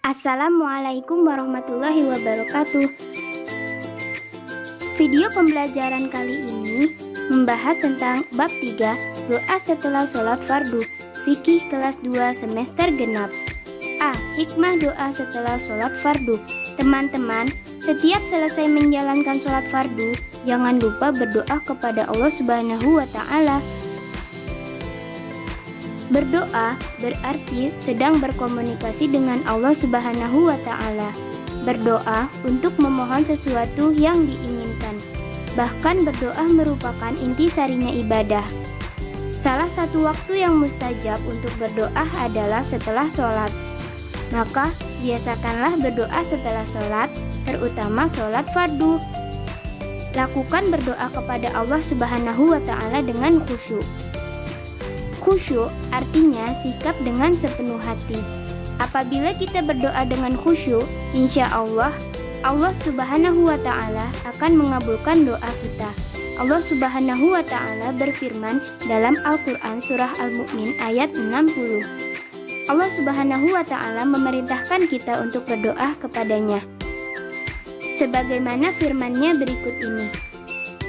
Assalamualaikum warahmatullahi wabarakatuh. Video pembelajaran kali ini membahas tentang bab 3, doa setelah sholat fardu, fikih kelas 2 semester genap. A. Hikmah doa setelah sholat fardu. Teman-teman, setiap selesai menjalankan sholat fardu, jangan lupa berdoa kepada Allah Subhanahu wa Ta'ala. Berdoa berarti sedang berkomunikasi dengan Allah Subhanahu wa Ta'ala. Berdoa untuk memohon sesuatu yang diinginkan. Bahkan berdoa merupakan inti sarinya ibadah. Salah satu waktu yang mustajab untuk berdoa adalah setelah sholat. Maka biasakanlah berdoa setelah sholat, terutama sholat fardu. Lakukan berdoa kepada Allah Subhanahu wa Ta'ala dengan khusyuk. Khusyuk artinya sikap dengan sepenuh hati. Apabila kita berdoa dengan khusyuk, insya Allah Subhanahu wa Ta'ala akan mengabulkan doa kita. Allah Subhanahu wa Ta'ala berfirman dalam Al-Quran surah Al-Mu'min ayat 60. Allah Subhanahu wa Ta'ala memerintahkan kita untuk berdoa kepadanya. Sebagaimana firman-Nya berikut ini.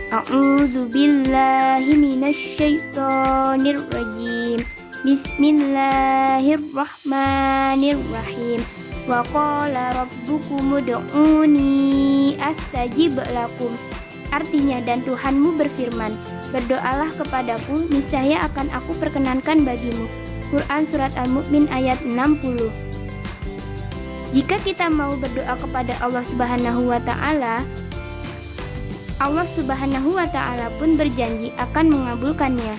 A'udzu billahi minasyaitonir rajim. Bismillahirrahmanirrahim. Wa qala rabbukum ud'uni astajib lakum. Artinya, dan Tuhanmu berfirman, berdoalah kepadaku, niscaya akan aku perkenankan bagimu. Quran surat Al-Mu'min ayat 60. Jika kita mau berdoa kepada Allah Subhanahu wa Ta'ala, Allah Subhanahu wa Ta'ala pun berjanji akan mengabulkannya.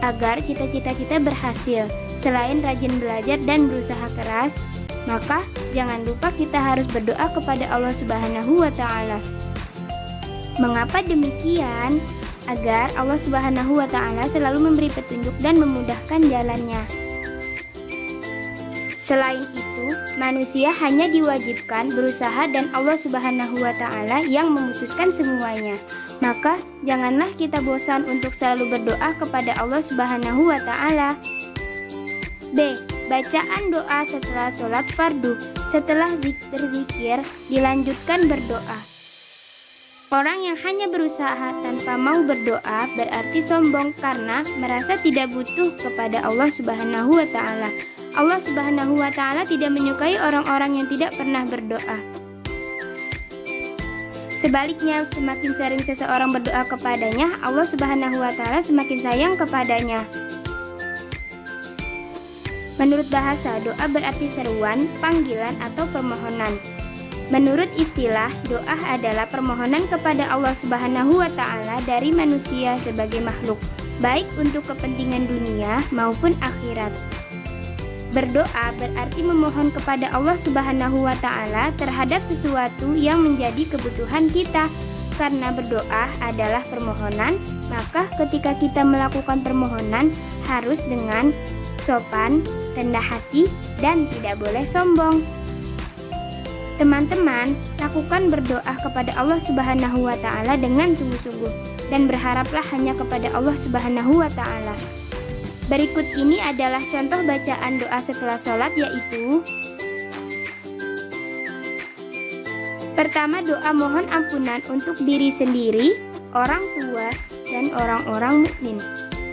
Agar cita-cita kita berhasil, selain rajin belajar dan berusaha keras, maka jangan lupa kita harus berdoa kepada Allah Subhanahu wa Ta'ala. Mengapa demikian? Agar Allah Subhanahu wa Ta'ala selalu memberi petunjuk dan memudahkan jalannya. Selain itu, manusia hanya diwajibkan berusaha dan Allah Subhanahu wa Ta'ala yang memutuskan semuanya. Maka, janganlah kita bosan untuk selalu berdoa kepada Allah Subhanahu wa Ta'ala. B. Bacaan doa setelah sholat fardu. Setelah berzikir, dilanjutkan berdoa. Orang yang hanya berusaha tanpa mau berdoa berarti sombong karena merasa tidak butuh kepada Allah Subhanahu wa Ta'ala. Allah Subhanahu wa Ta'ala tidak menyukai orang-orang yang tidak pernah berdoa. Sebaliknya, semakin sering seseorang berdoa kepadanya, Allah Subhanahu wa Ta'ala semakin sayang kepadanya. Menurut bahasa, doa berarti seruan, panggilan, atau permohonan. Menurut istilah, doa adalah permohonan kepada Allah Subhanahu wa Ta'ala dari manusia sebagai makhluk, baik untuk kepentingan dunia maupun akhirat. Berdoa berarti memohon kepada Allah Subhanahu wa Ta'ala terhadap sesuatu yang menjadi kebutuhan kita. Karena berdoa adalah permohonan, maka ketika kita melakukan permohonan harus dengan sopan, rendah hati, dan tidak boleh sombong. Teman-teman, lakukan berdoa kepada Allah Subhanahu wa Ta'ala dengan sungguh-sungguh dan berharaplah hanya kepada Allah Subhanahu wa Ta'ala. Berikut ini adalah contoh bacaan doa setelah sholat, yaitu: pertama, doa mohon ampunan untuk diri sendiri, orang tua, dan orang-orang mukmin.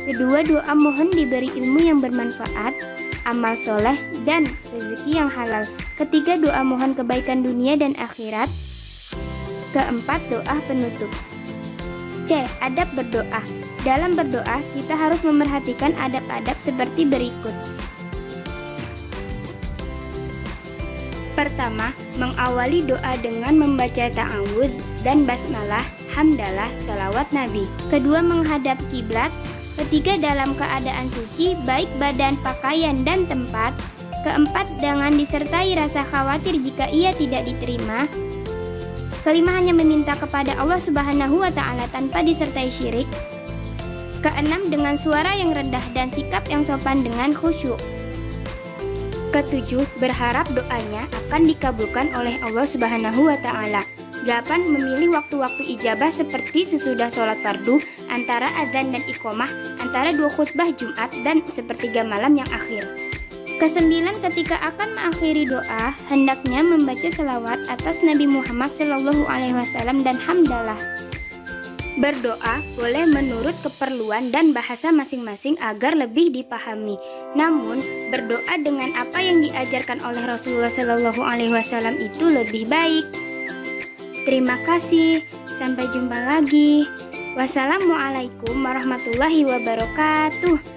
Kedua, doa mohon diberi ilmu yang bermanfaat, amal soleh, dan rezeki yang halal. Ketiga, doa mohon kebaikan dunia dan akhirat. Keempat, doa penutup. C. Adab berdoa. Dalam berdoa, kita harus memerhatikan adab-adab seperti berikut. Pertama, mengawali doa dengan membaca ta'awudz dan basmalah, hamdalah, salawat Nabi. Kedua, menghadap kiblat. Ketiga, dalam keadaan suci, baik badan, pakaian, dan tempat. Keempat, jangan disertai rasa khawatir jika ia tidak diterima. Kelima, hanya meminta kepada Allah Subhanahu wa Ta'ala tanpa disertai syirik. Keenam, dengan suara yang rendah dan sikap yang sopan dengan khusyuk. Ketujuh, berharap doanya akan dikabulkan oleh Allah Subhanahu wa Ta'ala. 8. Memilih waktu-waktu ijabah seperti sesudah sholat fardu, antara adzan dan iqomah, antara dua khutbah Jumat, dan sepertiga malam yang akhir. Kesembilan, ketika akan mengakhiri doa, hendaknya membaca selawat atas Nabi Muhammad SAW dan hamdalah. Berdoa boleh menurut keperluan dan bahasa masing-masing agar lebih dipahami. Namun, berdoa dengan apa yang diajarkan oleh Rasulullah SAW itu lebih baik. Terima kasih. Sampai jumpa lagi. Wassalamualaikum warahmatullahi wabarakatuh.